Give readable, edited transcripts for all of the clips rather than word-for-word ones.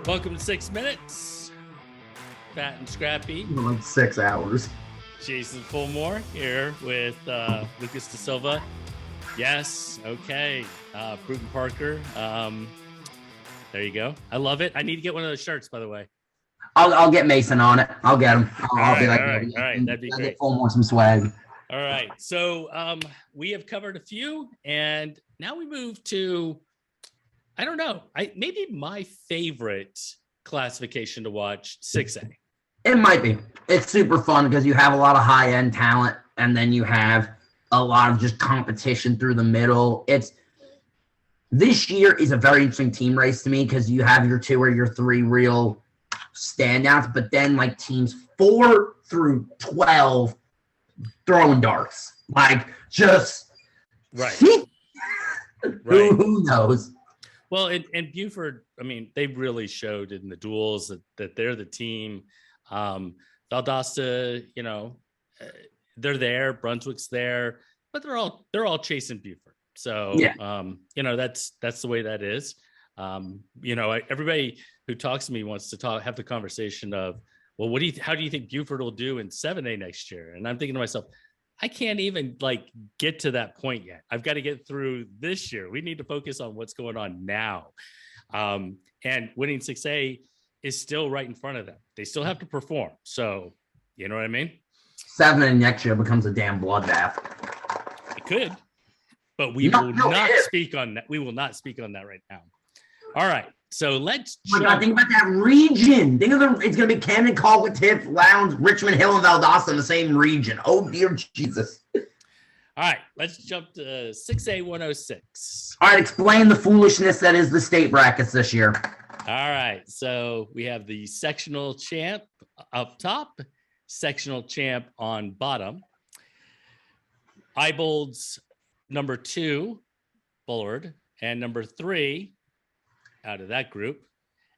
Welcome to 6 Minutes. Fat and Scrappy. Like 6 hours. Jason Fulmore here with Lucas DeSilva. Yes, okay. Burton Parker. There you go. I love it. I need to get one of those shirts, by the way. I'll get Mason on it. I'll get him. I'll be like, all right. That'd be great. Get Fulmore some swag. All right. So we have covered a few, and now we move to, I don't know, maybe my favorite classification to watch, 6A. It might be. It's super fun because you have a lot of high-end talent, and then you have a lot of just competition through the middle. This year is a very interesting team race to me because you have your 2 or your 3 real standouts, but then like teams 4 through 12 throwing darts. Like just right. Who knows? Well, and Buford, I mean, they really showed in the duels that they're the team. Valdosta, they're there. Brunswick's there, but they're all chasing Buford. So, yeah. That's the way that is. Everybody who talks to me wants to have the conversation of, well, how do you think Buford will do in 7A next year? And I'm thinking to myself, I can't even get to that point yet. I've got to get through this year. We need to focus on what's going on now. And winning 6A is still right in front of them. They still have to perform. So, you know what I mean? 7A next year becomes a damn bloodbath. It could, but we will not speak on that. We will not speak on that right now. All right. So let's think about that region. It's going to be Camden, Colquitt, Tiff, Lowndes, Richmond Hill, and Valdosta in the same region. Oh, dear Jesus. All right. Let's jump to 6A 106. All right. Explain the foolishness that is the state brackets this year. All right. So we have the sectional champ up top, sectional champ on bottom. Ibold's number 2, Bullard, and number 3 out of that group,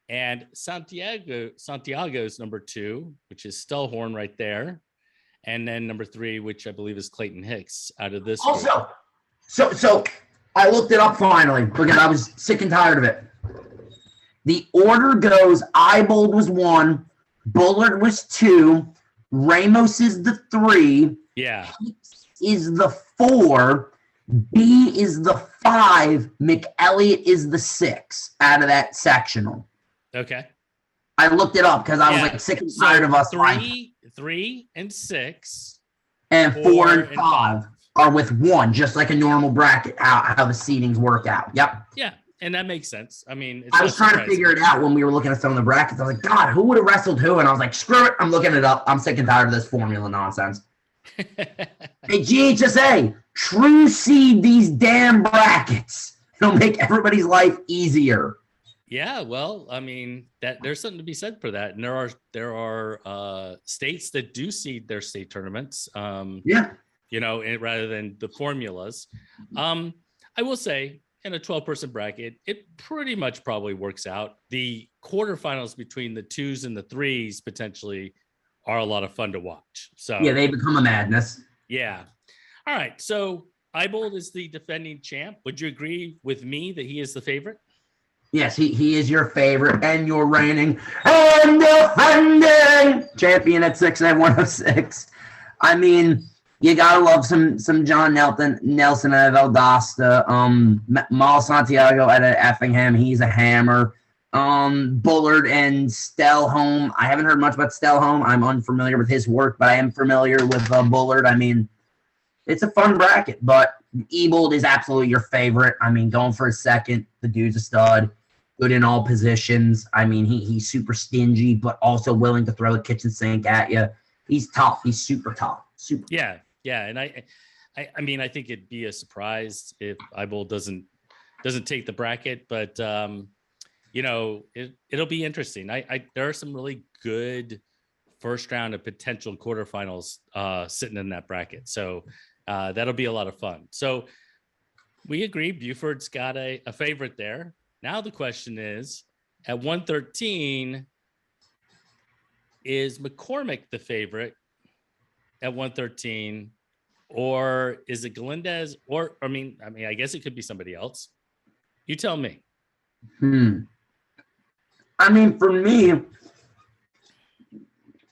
and Santiago's number 2, which is Stellhorn right there, and then number 3, which I believe is Clayton Hicks out of this also group. So I looked it up finally because I was sick and tired of it. The order goes: Ibold was 1, Bullard was 2, Ramos is the 3, Hicks is the 4, B is the 5, McElliott is the 6 out of that sectional. Okay. I looked it up because I was sick and tired of us. 3 and 6. And 4 and 5 are with 1, just like a normal bracket, how the seedings work out. Yep. Yeah, and that makes sense. I mean, I was trying to figure it out when we were looking at some of the brackets. I was like, God, who would have wrestled who? And I was like, screw it. I'm looking it up. I'm sick and tired of this formula nonsense. Hey, GHSA, true seed these damn brackets. It'll make everybody's life easier. Yeah, well, I mean, there's something to be said for that. And there are states that do seed their state tournaments. Rather than the formulas. I will say, in a 12-person bracket, it pretty much probably works out. The quarterfinals between the 2s and the 3s potentially are a lot of fun to watch. So yeah, they become a madness. Yeah. All right. So Ibold is the defending champ. Would you agree with me that he is the favorite? Yes, he is your favorite and your reigning and defending champion at 6A 106. I mean, you gotta love some John Nelson at Valdosta. Mal Santiago at Effingham. He's a hammer. Bullard and Stellhorn. I haven't heard much about Stellhorn. I'm unfamiliar with his work, but I am familiar with Bullard. I mean, it's a fun bracket, but Ibold is absolutely your favorite. I mean, going for a second, the dude's a stud, good in all positions. I mean, he's super stingy, but also willing to throw the kitchen sink at you. He's tough. He's super tough. Super. Yeah, and I mean, I think it'd be a surprise if Ibold doesn't take the bracket, but it'll be interesting. There are some really good first round of potential quarterfinals sitting in that bracket. So that'll be a lot of fun. So we agree Buford's got a favorite there. Now the question is, at 113, is McCormick the favorite at 113, or is it Galindez? Or I mean, I guess it could be somebody else. You tell me. I mean, for me,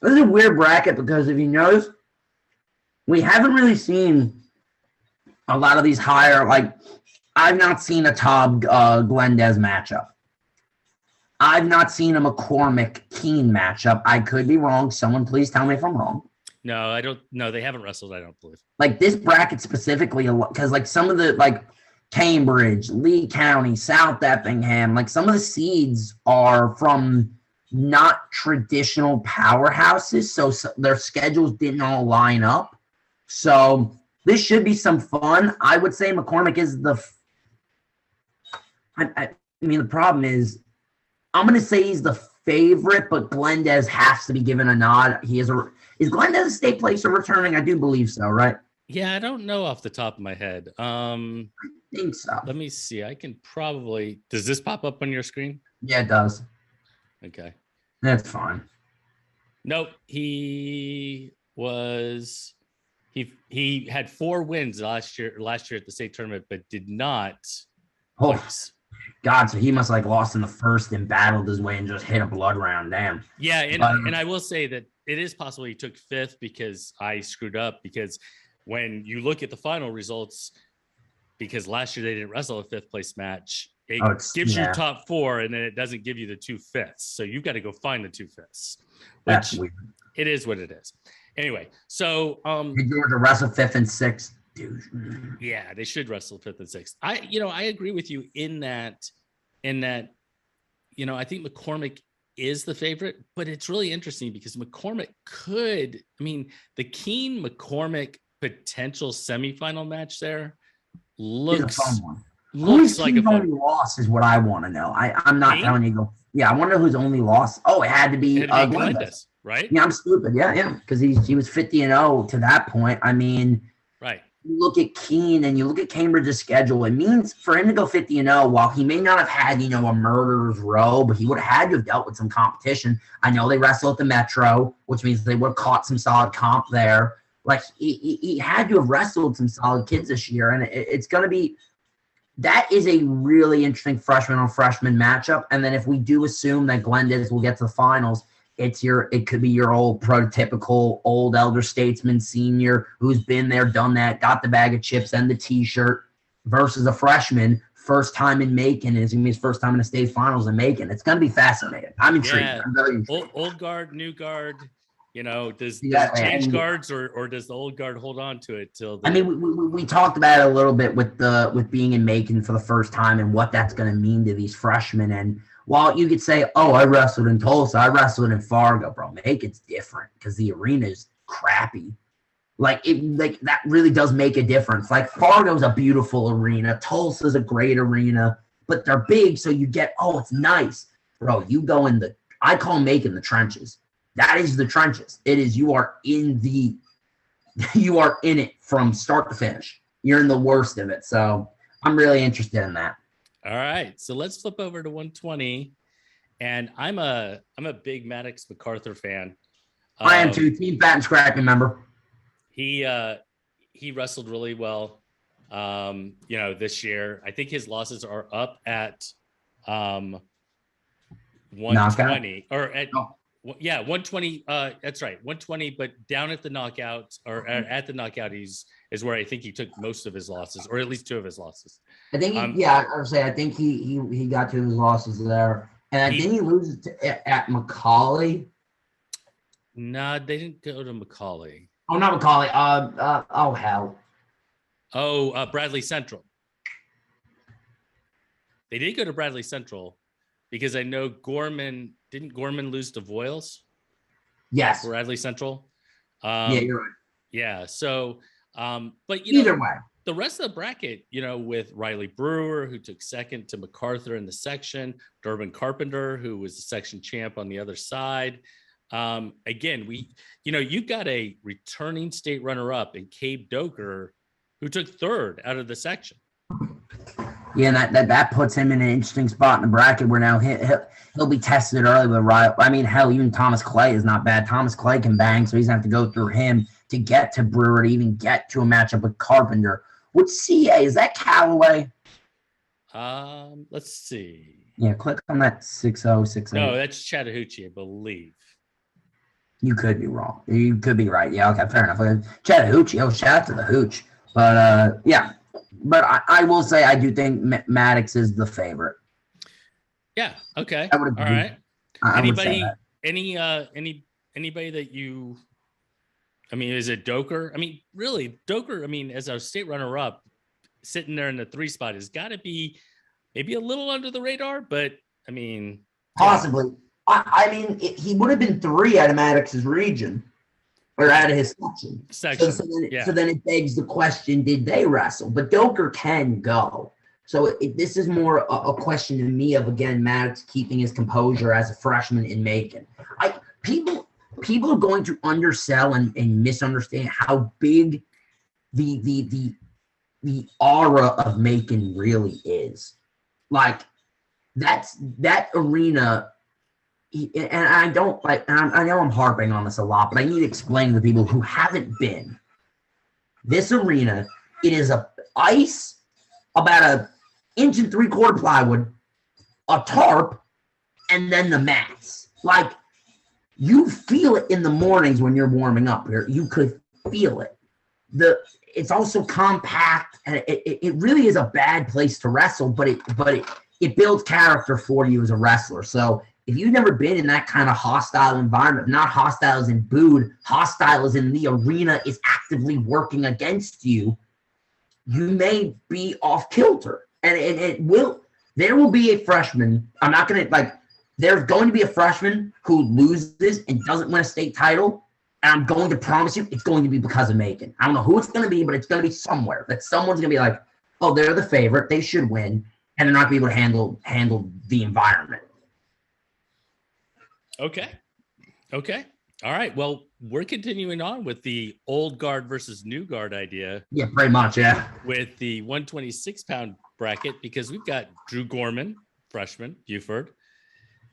this is a weird bracket because if you notice, we haven't really seen a lot of these higher, like, I've not seen a Todd Glendez matchup. I've not seen a McCormick-Keene matchup. I could be wrong. Someone please tell me if I'm wrong. No, I don't. No, they haven't wrestled, I don't believe. Like, this bracket specifically, because, like, some of the, like, Cambridge, Lee County, South Effingham, like, some of the seeds are from not traditional powerhouses, so their schedules didn't all line up. So this should be some fun. I would say McCormick is the I mean, the problem is, I'm going to say he's the favorite, but Glendez has to be given a nod. Is Glendez a state placer returning? I do believe so, right? Yeah, I don't know off the top of my head. I think so. Let me see. I can probably. Does this pop up on your screen? Yeah, it does. Okay. That's fine. Nope. He had 4 wins last year at the state tournament, but did not place. God, so he must like lost in the first and battled his way and just hit a blood round. Damn. Yeah, and I will say that it is possible he took 5th because I screwed up, because when you look at the final results, because last year they didn't wrestle a 5th place match, it gives you top 4 and then it doesn't give you the 2 fifths. So you've got to go find the 2 fifths. That's weird. It is what it is. Anyway, so did Georgia wrestle 5th and 6th? Dude. Yeah, they should wrestle 5th and 6th. I agree with you in that, I think McCormick is the favorite, but it's really interesting because McCormick the Keene McCormick potential semifinal match there looks a fun one. Looks like a fun only loss is what I want to know. I'm not Keene? telling you go. Yeah, I wonder who's only lost. Oh, it had to be Glendez, right? Yeah, I'm stupid. Yeah, because he was 50-0 to that point. I mean, right. You look at Keene and you look at Cambridge's schedule, it means for him to go 50-0, while he may not have had, a murderer's row, but he would have had to have dealt with some competition. I know they wrestle at the Metro, which means they would have caught some solid comp there. Like, he had to have wrestled some solid kids this year, and it's going to be – that is a really interesting freshman-on-freshman matchup. And then if we do assume that Glendez will get to the finals – it could be your old prototypical old elder statesman senior who's been there, done that, got the bag of chips and the T-shirt versus a freshman, first time in Macon. It's going to be his first time in the state finals in Macon. It's going to be fascinating. I'm intrigued. Yeah. I'm very intrigued. Old guard, new guard. Does it change guards or does the old guard hold on to it till? We talked about it a little bit with being in Macon for the first time and what that's going to mean to these freshmen. And while you could say, oh, I wrestled in Tulsa, I wrestled in Fargo, bro, Macon's different because the arena is crappy. Like that really does make a difference. Like Fargo's a beautiful arena, Tulsa's a great arena, but they're big, so you get, oh, it's nice, bro. You go in I call Macon the trenches. That is the trenches. It is you are in it from start to finish. You're in the worst of it. So I'm really interested in that. All right, so let's flip over to 120, and I'm a big Maddox MacArthur fan. I am too. Team Fat and Scrappy member. He wrestled really well, this year. I think his losses are up at 120 or at 120. That's right, 120. But down at the knockout at the knockout, is where I think he took most of his losses, or at least 2 of his losses. I think I think he got 2 of his losses there, and didn't he lose at McCauley? No, they didn't go to McCauley. Oh, not McCauley. Oh hell. Oh, Bradley Central. They did go to Bradley Central because I know didn't Gorman lose to Voiles? Yes. Bradley Central. Yeah, you're right. Yeah. So, but either way, the rest of the bracket, with Riley Brewer, who took second to MacArthur in the section, Durbin Carpenter, who was the section champ on the other side. Again, you've got a returning state runner-up in Cabe Doker, who took 3rd out of the section. Yeah, and that puts him in an interesting spot in the bracket where now he'll be tested early with Riley. I mean, hell, even Thomas Clay is not bad. Thomas Clay can bang, so he's going to have to go through him to get to Brewer, to even get to a matchup with Carpenter. With CA, is that Callaway? Let's see. Yeah, click on that 6068. No, that's Chattahoochee, I believe. You could be wrong. You could be right. Yeah, okay, fair enough. Chattahoochee. Oh, shout out to the hooch. But yeah. But I will say I do think Maddox is the favorite. Yeah. Okay. I would agree. All right. Anybody? Anybody that you? I mean, is it Doker? I mean, really, Doker. I mean, as our state runner-up, sitting there in the 3 spot has got to be maybe a little under the radar, but I mean, possibly. Yeah. I mean, he would have been 3 out of Maddox's region. Or out of his section. So then it begs the question, did they wrestle? But Doker can go. So this is more a question to me of, again, Maddox keeping his composure as a freshman in Macon. People are going to undersell and misunderstand how big the aura of Macon really is. Like, that arena. And I don't like, and I know I'm harping on this a lot, but I need to explain to people who haven't been. This arena, it is a ice, about 1 3/4 inch plywood, a tarp, and then the mats. Like, you feel it in the mornings when you're warming up here. You could feel it. It's also compact, and it really is a bad place to wrestle, but it builds character for you as a wrestler. So if you've never been in that kind of hostile environment, not hostile as in booed, hostile as in the arena is actively working against you, you may be off kilter. And there will be a freshman. There's going to be a freshman who loses and doesn't win a state title. And I'm going to promise you it's going to be because of Macon. I don't know who it's going to be, but it's going to be somewhere. That someone's going to be like, oh, they're the favorite. They should win. And they're not going to be able to handle the environment. Okay. All right. Well, we're continuing on with the old guard versus new guard idea. Yeah, pretty much. Yeah. With the 126-pound bracket, because we've got Drew Gorman, freshman, Buford,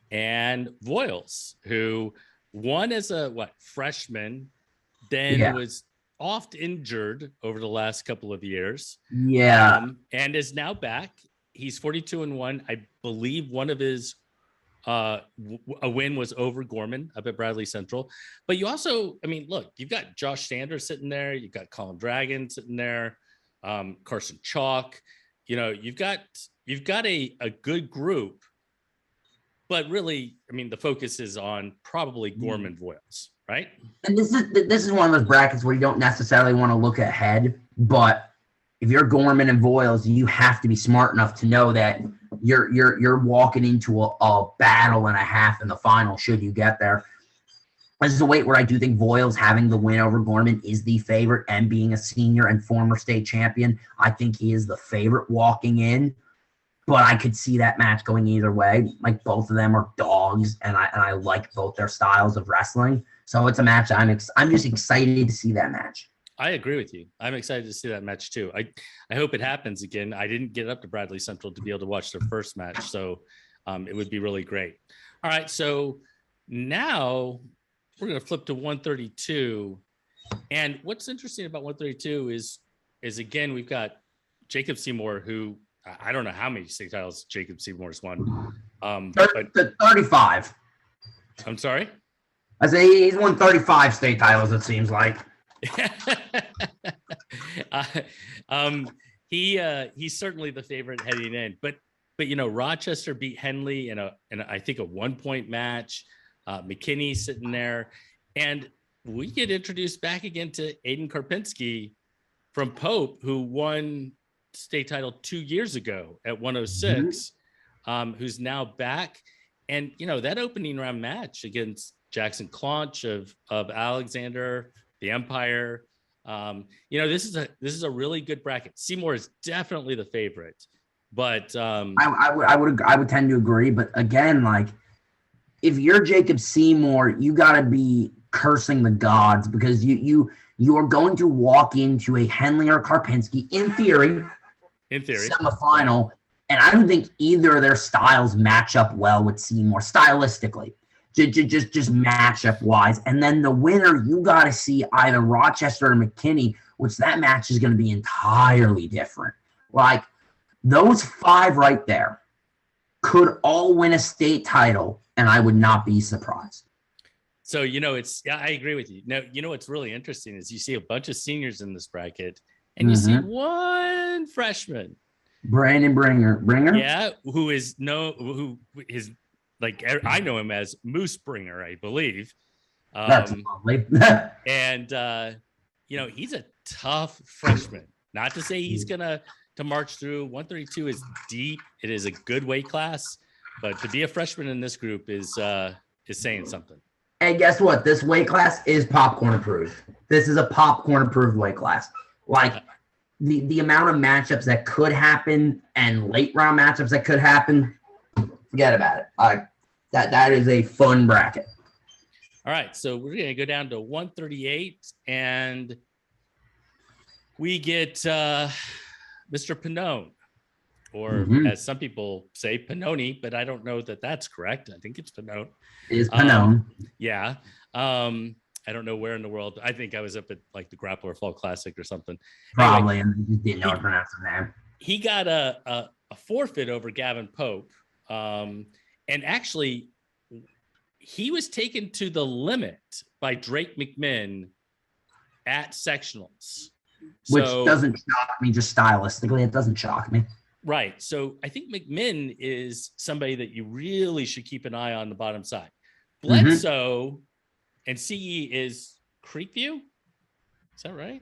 and Voiles, who won as a freshman, then was oft injured over the last couple of years. Yeah. And is now back. He's 42-1. I believe one of his a win was over Gorman up at Bradley Central. But you also, I mean, look, you've got Josh Sanders sitting there. You've got Colin Dragon sitting there. Carson Chalk. You know, you've got a good group. But really, I mean, the focus is on probably Gorman Voiles, right? And this is one of those brackets where you don't necessarily want to look ahead, but if you're Gorman and Voiles, you have to be smart enough to know that you're walking into a battle and a half in the final should you get there. This is a weight where I do think Voiles having the win over Gorman is the favorite, and being a senior and former state champion, I think he is the favorite walking in. But I could see that match going either way. Like, both of them are dogs, and I like both their styles of wrestling. So it's a match I'm just excited to see that match. I agree with you. I'm excited to see that match too. I hope it happens again. I didn't get up to Bradley Central to be able to watch their first match, so it would be really great. All right, so now we're going to flip to 132. And what's interesting about 132 is again, we've got Jacob Seymour, who I don't know how many state titles Jacob Seymour's won. But 35. I'm sorry? I say he's won 35 state titles, it seems like. He's certainly the favorite heading in, but you know, Rochester beat Henley in I think a 1-point match. McKinney sitting there, and we get introduced back again to Aiden Karpinski from Pope, who won state title 2 years ago at 106, who's now back. And you know, that opening round match against Jackson Claunch of Alexander, the Empire, you know, this is a really good bracket. Seymour is definitely the favorite, but I would tend to agree. But again, like, if you're Jacob Seymour, you got to be cursing the gods, because you are going to walk into a Henley or Karpinski in theory semifinal, and I don't think either of their styles match up well with Seymour stylistically. Just matchup wise. And then the winner, you got to see either Rochester or McKinney, which that match is going to be entirely different. Like, Those 5 right there could all win a state title, and I would not be surprised. So, I agree with you. Now, what's really interesting is you see a bunch of seniors in this bracket, and you see one freshman. Brandon Bringer? Yeah, who is like, I know him as Moose Bringer, I believe. That's lovely. And, he's a tough freshman. Not to say he's going to march through. 132 is deep. It is a good weight class. But to be a freshman in this group is saying something. And guess what? This weight class is popcorn approved. This is a popcorn approved weight class. Like the amount of matchups that could happen and late round matchups that could happen, forget about it. That is a fun bracket. All right, so we're going to go down to 138, and we get Mr. Pannone, or as some people say, Pannone, but I don't know that that's correct. I think it's Pannone. It is Pannone. Yeah. I don't know where in the world. I think I was up at like the Grappler Fall Classic or something. Probably, and just didn't know how to pronounce his name. He got a forfeit over Gavin Pope, and actually, he was taken to the limit by Drake McMinn at sectionals. Which doesn't shock me, just stylistically, it doesn't shock me. Right. So I think McMinn is somebody that you really should keep an eye on the bottom side. Bledsoe and CE is Creekview. Is that right?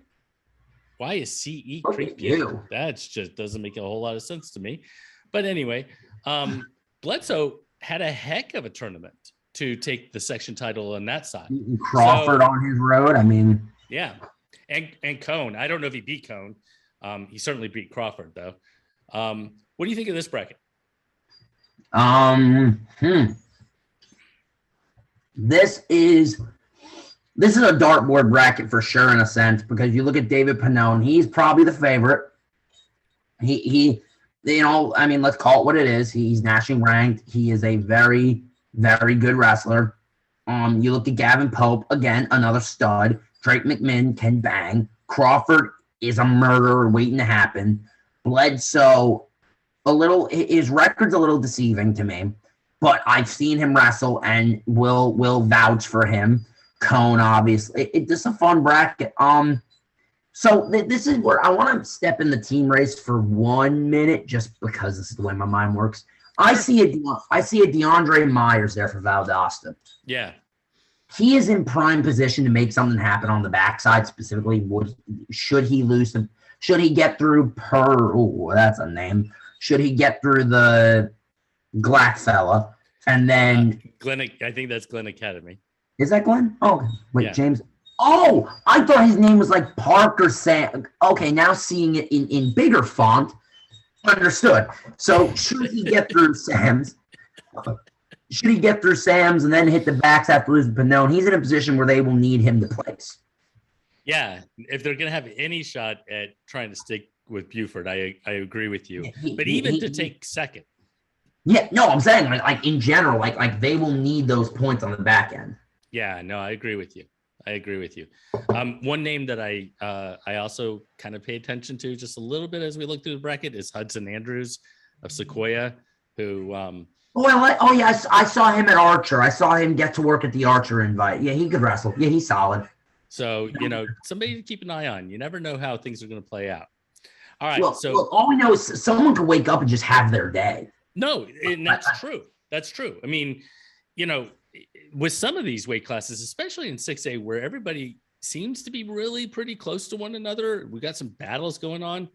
Why is CE Creekview? That's just doesn't make a whole lot of sense to me. But anyway, Bledsoe had a heck of a tournament to take the section title on that side. Crawford on his road. I mean, yeah. And Cone. I don't know if he beat Cone. He certainly beat Crawford, though. What do you think of this bracket? This is a dartboard bracket for sure, in a sense, because you look at David Pannone, he's probably the favorite. He let's call it what it is. He's nationally ranked. He is a very, very good wrestler. You look at Gavin Pope, again, another stud. Drake McMinn can bang. Crawford is a murderer waiting to happen. Bledsoe, his record's a little deceiving to me, but I've seen him wrestle and will vouch for him. Cone, obviously. This is a fun bracket. So this is where I want to step in the team race for 1 minute, just because this is the way my mind works. I see a DeAndre Myers there for Valdosta. Yeah. He is in prime position to make something happen on the backside, specifically. Should he get through that's a name. Should he get through the Glack fella? And then Glen, I think that's Glen Academy. Is that Glen? Oh, wait, yeah. James. Oh, I thought his name was like Parker Sam. Okay, now seeing it in bigger font. Understood. So should he get through Sam's? Should he get through Sam's and then hit the backs after losing Pannone? He's in a position where they will need him to place. Yeah, if they're going to have any shot at trying to stick with Buford, I agree with you. But even to take second. Yeah, no, I'm saying like in general, like they will need those points on the back end. Yeah, no, I agree with you. One name that I also kind of pay attention to just a little bit as we look through the bracket is Hudson Andrews of Sequoia, who I saw him at Archer. I saw him get to work at the Archer invite. Yeah, he could wrestle. Yeah, he's solid. So, somebody to keep an eye on. You never know how things are going to play out. All right. Well, all we know is someone could wake up and just have their day. No, and that's true. That's true. I mean, with some of these weight classes, especially in 6A, where everybody seems to be really pretty close to one another, we got some battles going on.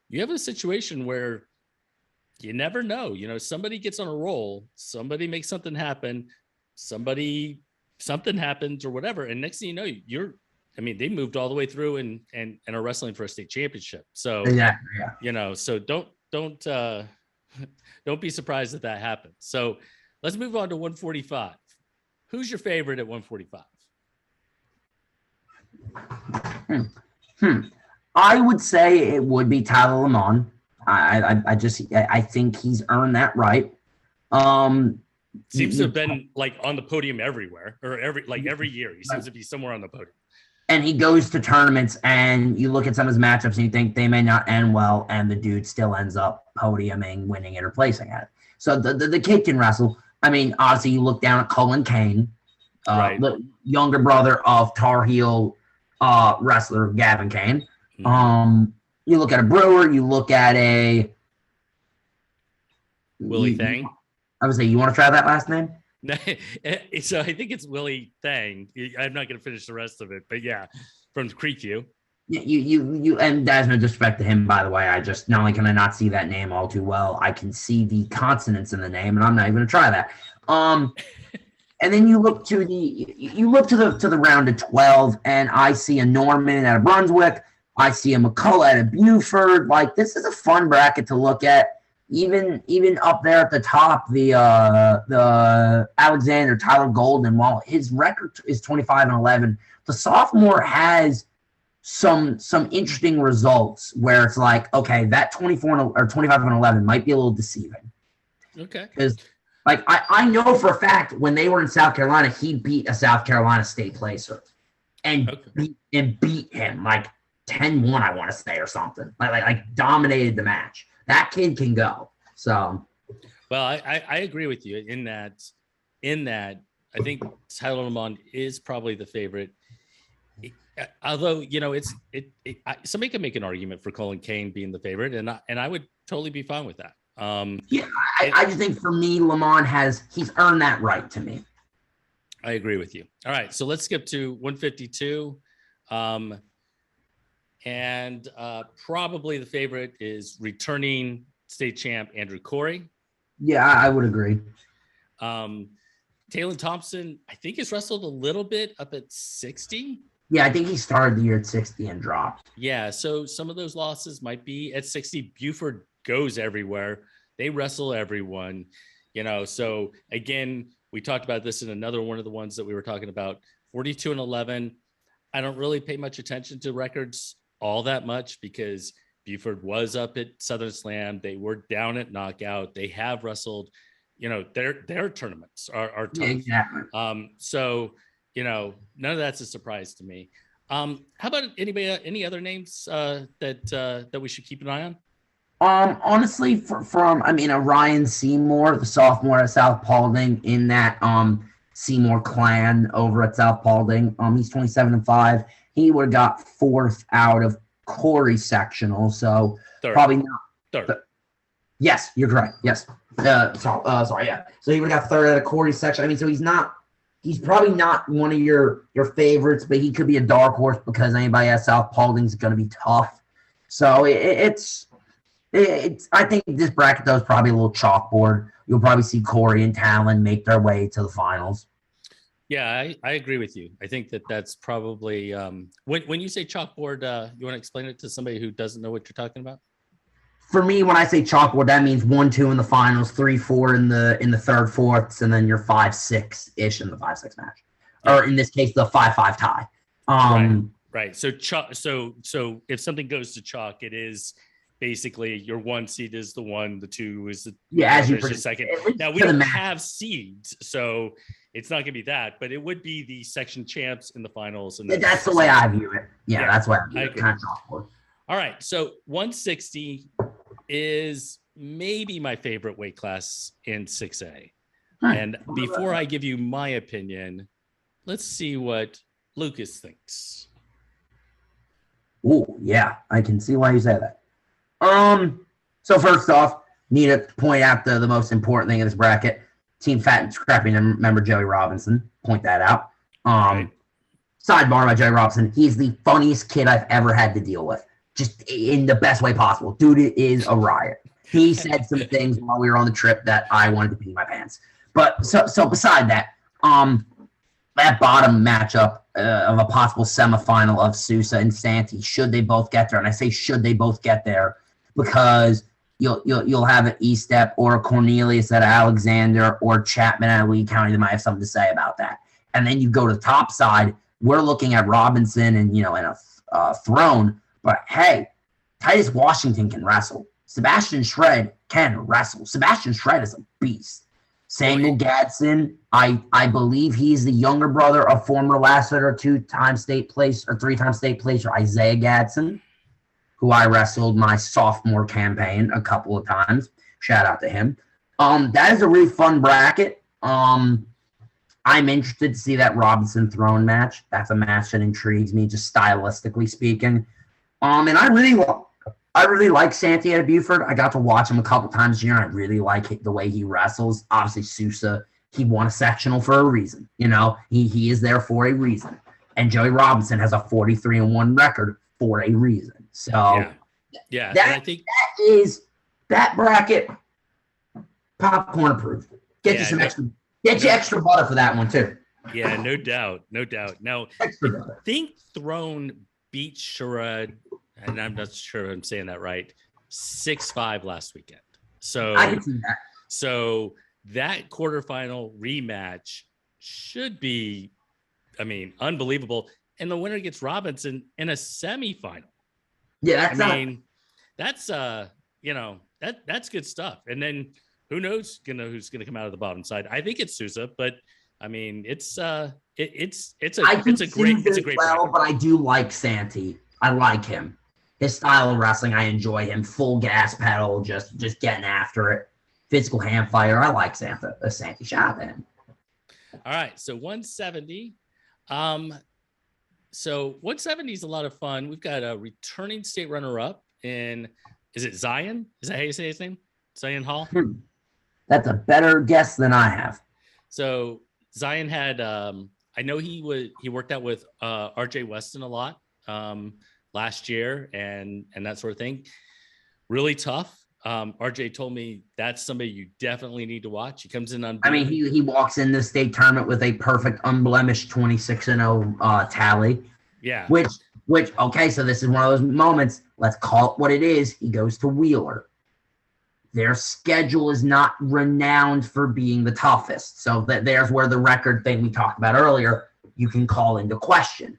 You have a situation where you never know. Somebody gets on a roll, somebody makes something happen, something happens or whatever, and next thing you know, they moved all the way through and are wrestling for a state championship. So yeah. So don't be surprised if that happens. So let's move on to 145. Who's your favorite at 145? I would say it would be Tyler Lamont. I think he's earned that right. Seems to have been like on the podium everywhere, or every year he seems to be somewhere on the podium. And he goes to tournaments, and you look at some of his matchups, and you think they may not end well, and the dude still ends up podiuming, winning it, or placing at it. So the kid can wrestle. I mean, obviously, you look down at Cullen Kane, the younger brother of Tar Heel wrestler Gavin Kane. Mm-hmm. You look at a Brewer. You look at a Willie Thang. I would say, you want to try that last name? So I think it's Willie Thang. I'm not going to finish the rest of it, but yeah, from Creekview. You, and there's no disrespect to him, by the way. I just, not only can I not see that name all too well, I can see the consonants in the name, and I'm not even going to try that. And then you look to the round of 12, and I see a Norman at a Brunswick. I see a McCullough at a Buford. Like, this is a fun bracket to look at. Even up there at the top, the Alexander Tyler Golden, while his record is 25-11, the sophomore has some interesting results where it's like, okay, that 25-11 might be a little deceiving. Okay. Because like I know for a fact when they were in South Carolina, he beat a South Carolina state placer and beat him like 10-1, I want to say, or something. Like dominated the match. That kid can go. So, well, I agree with you in that. I think Tyler Lamont is probably the favorite. Although, you know, somebody can make an argument for Cullen Kane being the favorite, and I would totally be fine with that. I just think for me, Lamont he's earned that right to me. I agree with you. All right, so let's skip to 152. And probably the favorite is returning state champ Andrew Corey. Yeah, I would agree. Taylor Thompson, I think, has wrestled a little bit up at 60. Yeah, I think he started the year at 60 and dropped. Yeah, so some of those losses might be at 60. Buford goes everywhere. They wrestle everyone, you know. So again, we talked about this in another one of the ones that we were talking about. 42-11. I don't really pay much attention to records all that much because Buford was up at Southern Slam. They were down at Knockout. They have wrestled, you know, their tournaments are tough. Exactly. So, you know, none of that's a surprise to me. How about any other names that we should keep an eye on? Honestly, from a Ryan Seymour, the sophomore at South Paulding, in that Seymour clan over at South Paulding. He's 27-5. He would have got fourth out of Corey's sectional, so third. Probably not. Third. Yes, you're correct. Yes. Sorry, yeah. So he would have got third out of Corey's section. I mean, so he's probably not one of your favorites, but he could be a dark horse because anybody at South Paulding is going to be tough. So it's I think this bracket, though, is probably a little chalkboard. You'll probably see Corey and Talon make their way to the finals. Yeah, I agree with you. I think that's probably when you say chalkboard, you want to explain it to somebody who doesn't know what you're talking about? For me, when I say chalkboard, that means 1-2 in the finals, 3-4 in the third fourths, and then your 5-6-ish in the 5-6 match, or in this case, the 5-5 tie. Right. So if something goes to chalk, it is basically your one seed is the one, the two is the second. Now we don't have seeds, so it's not going to be that, but it would be the section champs in the finals. And that's the way I view it. Yeah, that's what I view it. Kind of chalkboard. All right, so 160 is maybe my favorite weight class in 6A. And before I give you my opinion, let's see what Lucas thinks. Oh, yeah, I can see why you say that. So first off, need to point out the most important thing in this bracket. Team Fat and Scrappy member Joey Robinson. Point that out. Sidebar by Joey Robinson. He's the funniest kid I've ever had to deal with. Just in the best way possible. Dude is a riot. He said some things while we were on the trip that I wanted to pee my pants. But so beside that, that bottom matchup of a possible semifinal of Sousa and Santee, should they both get there, and I say should they both get there because you'll have an E-Step or a Cornelius at Alexander or Chapman at Lee County that might have something to say about that. And then you go to the top side, we're looking at Robinson and a Throne, but hey, Titus Washington can wrestle. Sebastian Shred can wrestle. Sebastian Shred is a beast. Samuel Gadsden, I believe he's the younger brother of former Lassiter, 2-time state place or 3-time state placer Isaiah Gadsden, who I wrestled my sophomore campaign a couple of times. Shout out to him. That is a really fun bracket. I'm interested to see that Robinson Throne match. That's a match that intrigues me, just stylistically speaking. And I really like Santi out of Buford. I got to watch him a couple times this year, and I really like the way he wrestles. Obviously, Sousa, he won a sectional for a reason. You know, he is there for a reason. And Joey Robinson has a 43-1 record for a reason. So yeah. That, I think that bracket popcorn approved. Get you extra butter for that one too. Yeah, no doubt. Now, I think Throne beat Sherrod, and I'm not sure if I'm saying that right, 6-5 last weekend. So I can see that. So that quarterfinal rematch should be, unbelievable. And the winner gets Robinson in a semifinal. Yeah, that's that's good stuff. And then who knows, who's gonna come out of the bottom side? I think it's Sousa, but it's a great but I do like Santi. I like him. His style of wrestling, I enjoy him. Full gas pedal, just getting after it. Physical hand fire. I like Santi. Shout out to him. All right, so 170. So 170 is a lot of fun. We've got a returning state runner-up in, is it Zion? Is that how you say his name? Zion Hall? That's a better guess than I have. So Zion had, I know he worked out with RJ Weston a lot last year and that sort of thing. Really tough. RJ told me that's somebody you definitely need to watch. He comes in on. He walks in the state tournament with a perfect unblemished 26-0 tally. Yeah. Which okay, so this is one of those moments. Let's call it what it is. He goes to Wheeler. Their schedule is not renowned for being the toughest. So there's where the record thing we talked about earlier, you can call into question.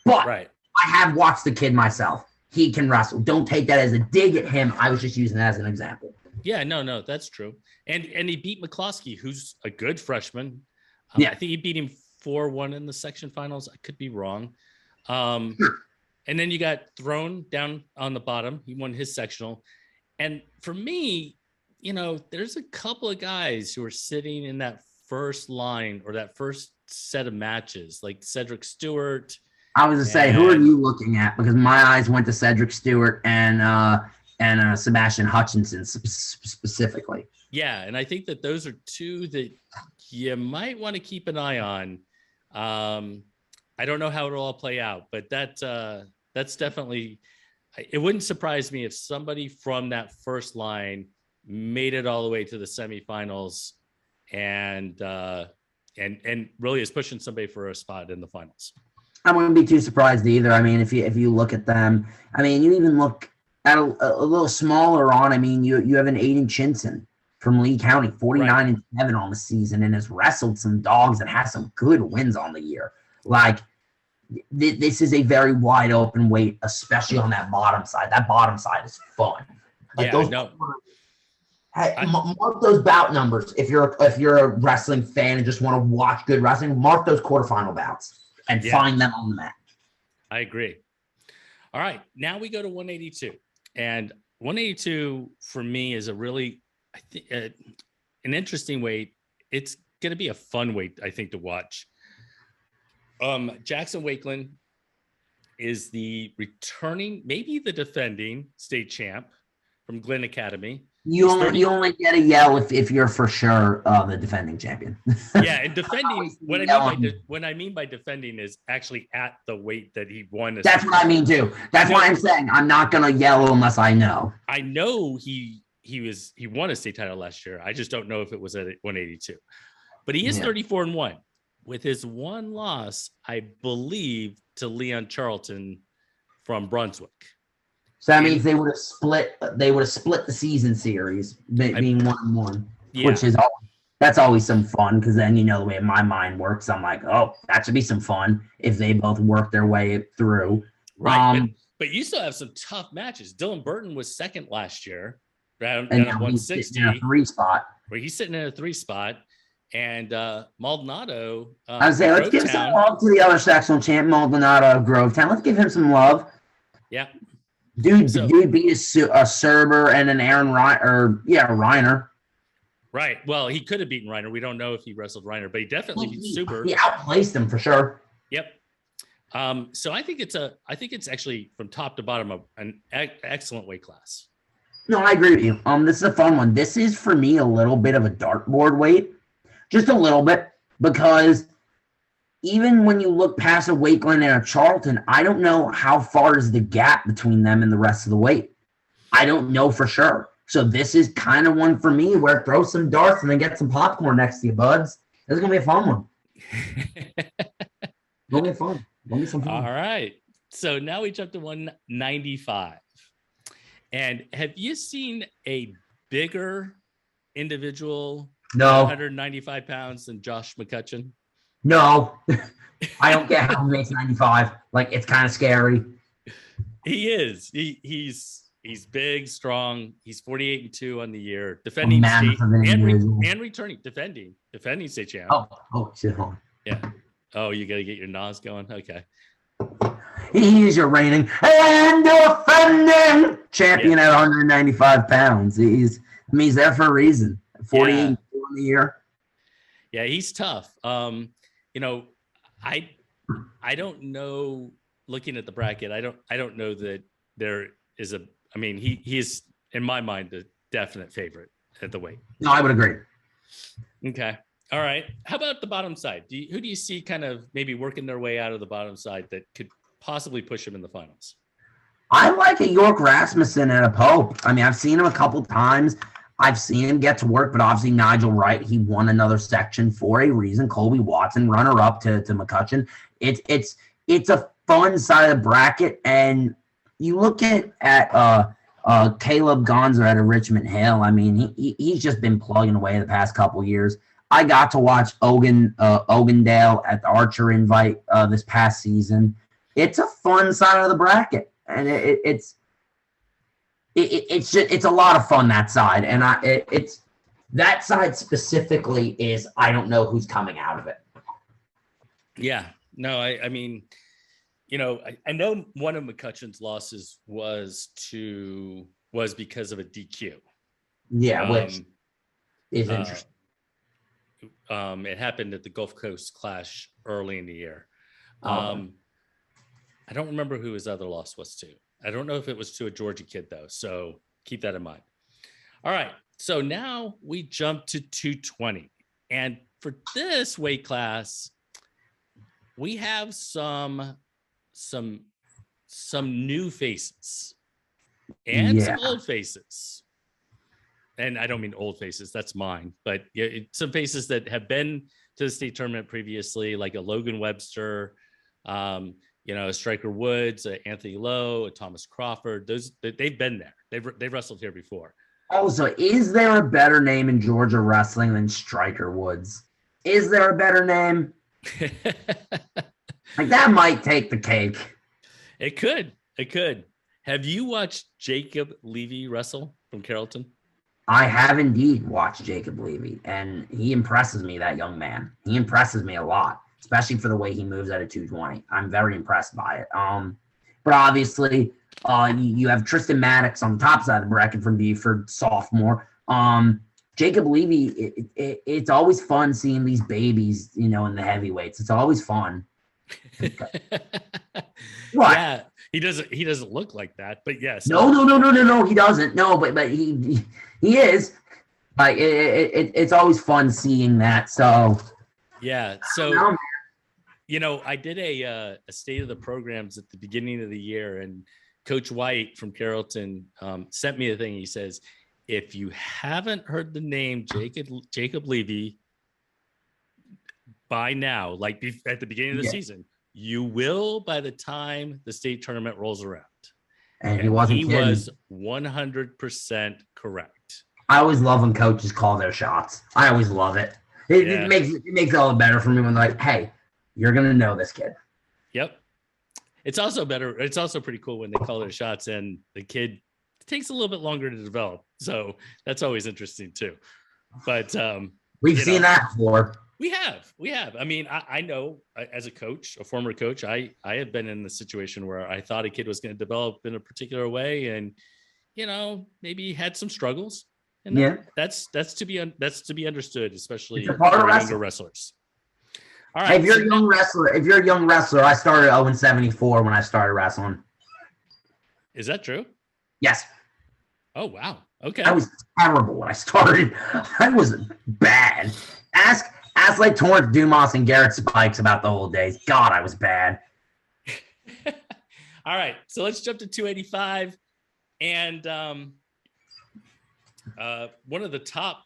But right. I have watched the kid myself. He can wrestle. Don't take that as a dig at him. I was just using that as an example. Yeah, no, that's true. And he beat McCloskey, who's a good freshman. Yeah. I think he beat him 4-1 in the section finals. I could be wrong. And then you got Throne down on the bottom. He won his sectional. And for me, there's a couple of guys who are sitting in that first line or that first set of matches, like Cedric Stewart. I was to say, who are you looking at? Because my eyes went to Cedric Stewart and Sebastian Hutchinson specifically. Yeah, and I think that those are two that you might want to keep an eye on. I don't know how it'll all play out, but that's definitely. It wouldn't surprise me if somebody from that first line made it all the way to the semifinals, and really is pushing somebody for a spot in the finals. I wouldn't be too surprised either. If you look at them, you even look at a little smaller on. You have an Aiden Chinson from Lee County, 49-7 on the season, and has wrestled some dogs and has some good wins on the year. Like this is a very wide open weight, especially on that bottom side. That bottom side is fun. Mark those bout numbers if you're a wrestling fan and just want to watch good wrestling. Mark those quarterfinal bouts. And find them on the map. I agree. All right, now we go to 182, and 182 for me is a really, I think, an interesting weight. It's going to be a fun weight, I think, to watch. Jackson Lakeland is the returning, maybe the defending state champ from Glenn Academy. You only get a yell if you're for sure the defending champion. Yeah, and defending, what I mean by defending is actually at the weight that he won. That's what I mean too. That's why I'm saying I'm not gonna yell unless I know. I know he won a state title last year. I just don't know if it was at 182. But he is 34-1 with his one loss, I believe, to Leon Charlton from Brunswick. So that means they would have split the season series being 1-1, which is that's always some fun because then the way my mind works. I'm like, oh, that should be some fun if they both work their way through. Right, but you still have some tough matches. Dylan Burton was second last year, down at 160, in a 3 spot. Where he's sitting in a 3 spot. And Maldonado. I would say let's give some love to the other sectional champ, Maldonado of Grovetown. Let's give him some love. Yeah. Dude beat a Serber and an Aaron Reiner. Right. Well, he could have beaten Reiner. We don't know if he wrestled Reiner, but he definitely beat Super. He outplaced him for sure. Yep. So I think it's actually from top to bottom an excellent weight class. No, I agree with you. This is a fun one. This is for me a little bit of a dartboard weight, just a little bit, because even when you look past a Lakeland and a Charlton, I don't know how far is the gap between them and the rest of the weight. I don't know for sure. So this is kind of one for me where throw some darts and then get some popcorn next to you, buds. This is gonna be a fun one. Gonna be fun. Gonna be some fun. All right. So now we jump to 195. And have you seen a bigger individual, 195 pounds, than Josh McCutchen? No. I don't get how he makes 95. Like, it's kind of scary. He is. He's big, strong. He's 48-2 on the year, defending state and returning, defending state champ. Oh, shit. Yeah. Oh, you got to get your NOS going. Okay. He is your reigning and defending champion at 195 pounds. He's there for a reason. 48 on the year. Yeah, he's tough. I don't know. Looking at the bracket, I don't know that there is a. I mean, he is in my mind the definite favorite at the weight. No, I would agree. Okay. All right. How about the bottom side? Who do you see kind of maybe working their way out of the bottom side that could possibly push him in the finals? I like a York Rasmussen and a Pope. I mean, I've seen him a couple times. I've seen him get to work, but obviously Nigel Wright, he won another section for a reason. Colby Watson, runner up to McCutchen. It's a fun side of the bracket, and you look at Caleb Gonzer out of Richmond Hill. I mean, he's just been plugging away the past couple years. I got to watch Ogendale at the Archer Invite this past season. It's a fun side of the bracket, and it's a lot of fun, that side. And it's that side specifically is I don't know who's coming out of it. Yeah, no, I mean, I know one of McCutchen's losses was because of a DQ. Yeah, which is interesting. It happened at the Gulf Coast Clash early in the year. I don't remember who his other loss was to. I don't know if it was to a Georgia kid, though. So keep that in mind. All right. So now we jump to 220. And for this weight class, we have some new faces and some old faces. And I don't mean old faces, that's mine, but some faces that have been to the state tournament previously, like a Logan Webster, a Striker Woods, a Anthony Lowe, a Thomas Crawford. They've been there. They've wrestled here before. Also, is there a better name in Georgia wrestling than Striker Woods? Is there a better name? Like, that might take the cake. It could. Have you watched Jacob Levy wrestle from Carrollton? I have indeed watched Jacob Levy, and he impresses me, that young man. He impresses me a lot, especially for the way he moves at a 220. I'm very impressed by it. But obviously, you have Tristan Maddox on the top side of the bracket from Beaufort, sophomore. Jacob Levy, it's always fun seeing these babies, in the heavyweights. It's always fun. What? Yeah, he doesn't look like that, but yes. No, he doesn't. No, but he is. Like, it's always fun seeing that. So yeah. So I did a state of the programs at the beginning of the year, and Coach White from Carrollton sent me a thing. He says, if you haven't heard the name Jacob Levy by now, like at the beginning of the season, you will by the time the state tournament rolls around. And he was 100% correct. I always love when coaches call their shots. I always love it. It makes it all the better for me when they're like, hey, you're going to know this kid. Yep. It's also better. It's also pretty cool when they call their shots and the kid takes a little bit longer to develop. So that's always interesting too. But We've seen that before. We have. I mean, I know as a coach, a former coach, I have been in the situation where I thought a kid was going to develop in a particular way, and maybe had some struggles. And that's to be understood, especially for younger wrestlers. All right. If you're a young wrestler, I started 0-74 when I started wrestling. Is that true? Yes. Oh wow. Okay. I was terrible when I started. I was bad. Ask like Torrance Dumas and Garrett Spikes about the old days. God, I was bad. All right, so let's jump to 285, and one of the top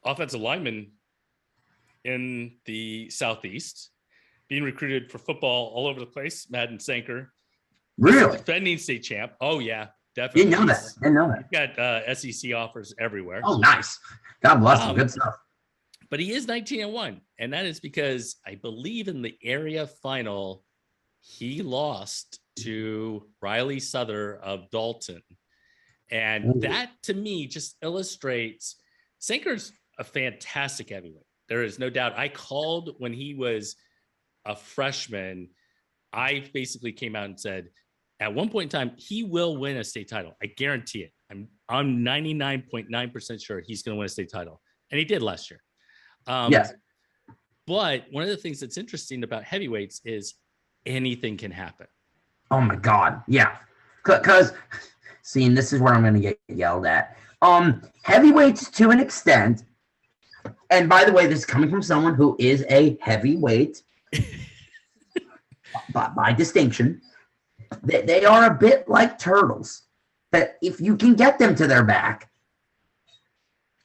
offensive linemen in the Southeast, being recruited for football all over the place, Madden Sanker. Really? Defending state champ. Oh yeah, definitely. Didn't know that. You've got SEC offers everywhere. Oh, nice. God bless him. Good stuff. But he is 19-1, and that is because I believe in the area final, he lost to Riley Souther of Dalton. And that, to me, just illustrates Sanker's a fantastic heavyweight. There is no doubt. I called when he was a freshman. I basically came out and said, at one point in time, he will win a state title. I guarantee it. I'm 99.9% sure he's going to win a state title. And he did last year. Yes. But one of the things that's interesting about heavyweights is anything can happen. Oh my God. Yeah. Because, see, and this is where I'm going to get yelled at. Heavyweights to an extent, and by the way, this is coming from someone who is a heavyweight by distinction. They are a bit like turtles. That if you can get them to their back,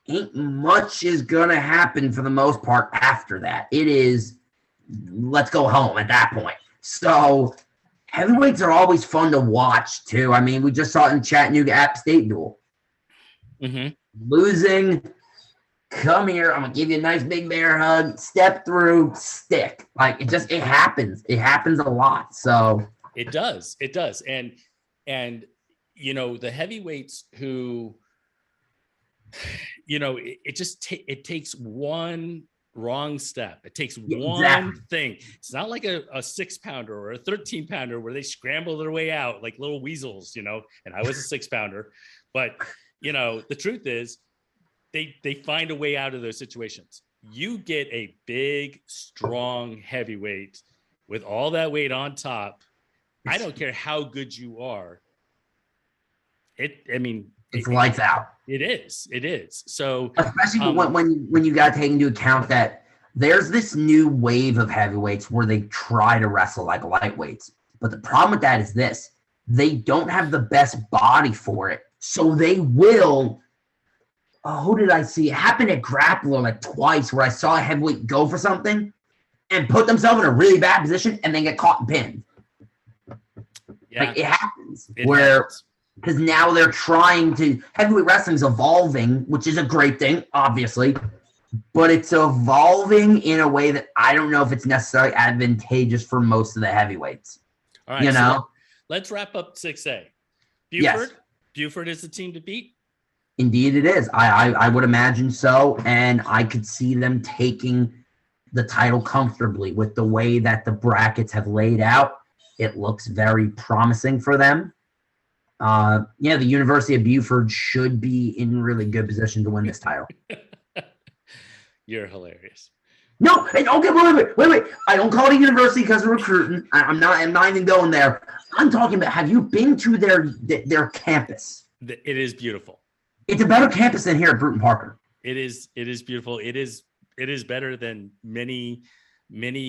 ain't much is gonna happen for the most part after that. It is, let's go home at that point. So heavyweights are always fun to watch too. I mean, we just saw it in Chattanooga App State duel. Mm-hmm. Losing, come here, I'm gonna give you a nice big bear hug, step through, stick. Like it happens. It happens a lot. So it does. And the heavyweights who, it takes one wrong step. It takes one thing. It's not like a 6-pounder or a 13-pounder where they scramble their way out like little weasels, and I was a 6-pounder, but the truth is they find a way out of those situations. You get a big, strong heavyweight with all that weight on top. I don't care how good you are. It's lights out. It is. So especially when you got to take into account that there's this new wave of heavyweights where they try to wrestle like lightweights. But the problem with that is this: they don't have the best body for it. So they will. Who did I see? It happened at Grappler like twice where I saw a heavyweight go for something and put themselves in a really bad position and then get caught and pinned. Yeah. Like it happens. Because now they're trying to, heavyweight wrestling's evolving, which is a great thing, obviously, but it's evolving in a way that I don't know if it's necessarily advantageous for most of the heavyweights. All right, so let's wrap up 6A. Buford, yes. Buford is the team to beat? Indeed it is. I would imagine so, and I could see them taking the title comfortably with the way that the brackets have laid out. It looks very promising for them. The University of Buford should be in really good position to win this title. You're hilarious. No, okay, wait. I don't call it a university because of recruiting. I'm not even going there. I'm talking about, have you been to their campus? It is beautiful. It's a better campus than here at Burton Parker. It is beautiful. It is better than many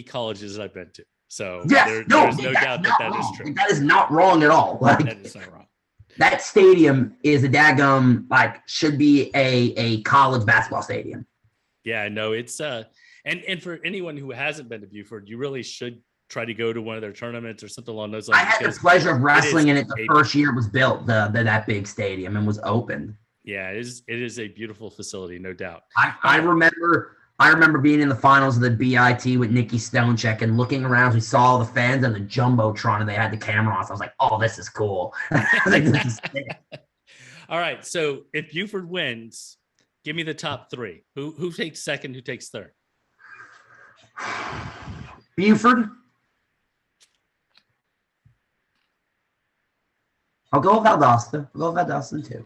colleges I've been to. So there's no doubt that is true. That is not wrong at all. That is not wrong. That stadium is a daggum, should be a college basketball stadium. Yeah, no, it's and for anyone who hasn't been to Buford, you really should try to go to one of their tournaments or something along those lines. I had the pleasure of wrestling in it the first year it was built, that big stadium, and was opened. Yeah, it is a beautiful facility, no doubt. I remember being in the finals of the BIT with Nikki Stonecheck and looking around. We saw all the fans on the Jumbotron and they had the camera on. So I was like, oh, this is cool. This is all right. So if Buford wins, Give me the top three. Who takes second? Who takes third? Buford. I'll go with Valdosta. I'll go with Valdosta too.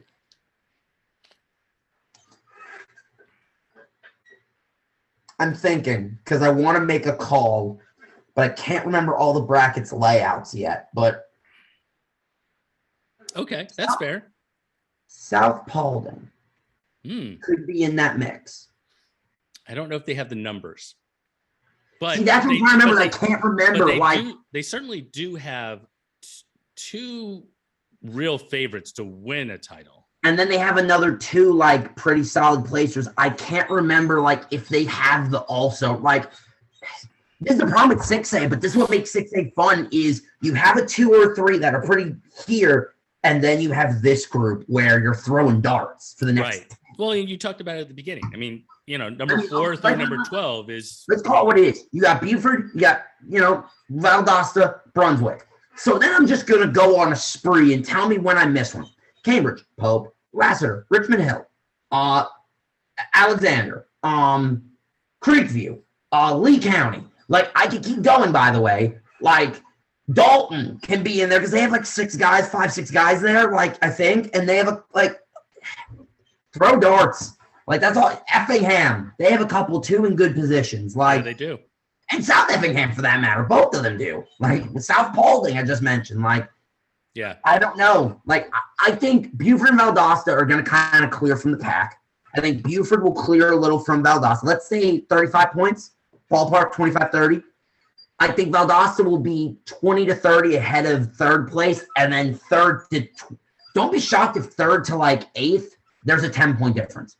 I'm thinking because I want to make a call, but I can't remember all the brackets layouts yet. But okay, that's fair. South Paulding could be in that mix. I don't know if they have the numbers, but see, that's what I remember. I can't remember. They certainly do have two real favorites to win a title. And then they have another two like pretty solid placers. I can't remember like if they have the also like this is the problem with 6A, but this is what makes 6A fun is you have a 2 or 3 that are pretty here, and then you have this group where you're throwing darts for the next. Right. Well, you talked about it at the beginning. I mean, number 4 through number 12 is. Let's call it what it is. You got Buford, you got, Valdosta, Brunswick. So then I'm just going to go on a spree and tell me when I miss one. Cambridge, Pope, Lassiter, Richmond Hill, Alexander, Creekview, Lee County. Like, I could keep going, by the way. Like, Dalton can be in there because they have like 5, 6 guys there, like, I think. And they have throw darts. Like, that's all. Effingham, they have a couple, too, in good positions. Like, yeah, they do. And South Effingham, for that matter. Both of them do. Like, South Paulding, I just mentioned. Like, yeah. I don't know. Like, I think Buford and Valdosta are going to kind of clear from the pack. I think Buford will clear a little from Valdosta. Let's say 35 points. Ballpark, 25-30. I think Valdosta will be 20 to 30 ahead of third place. And then third to – don't be shocked if third to, like, 8th, there's a 10-point difference.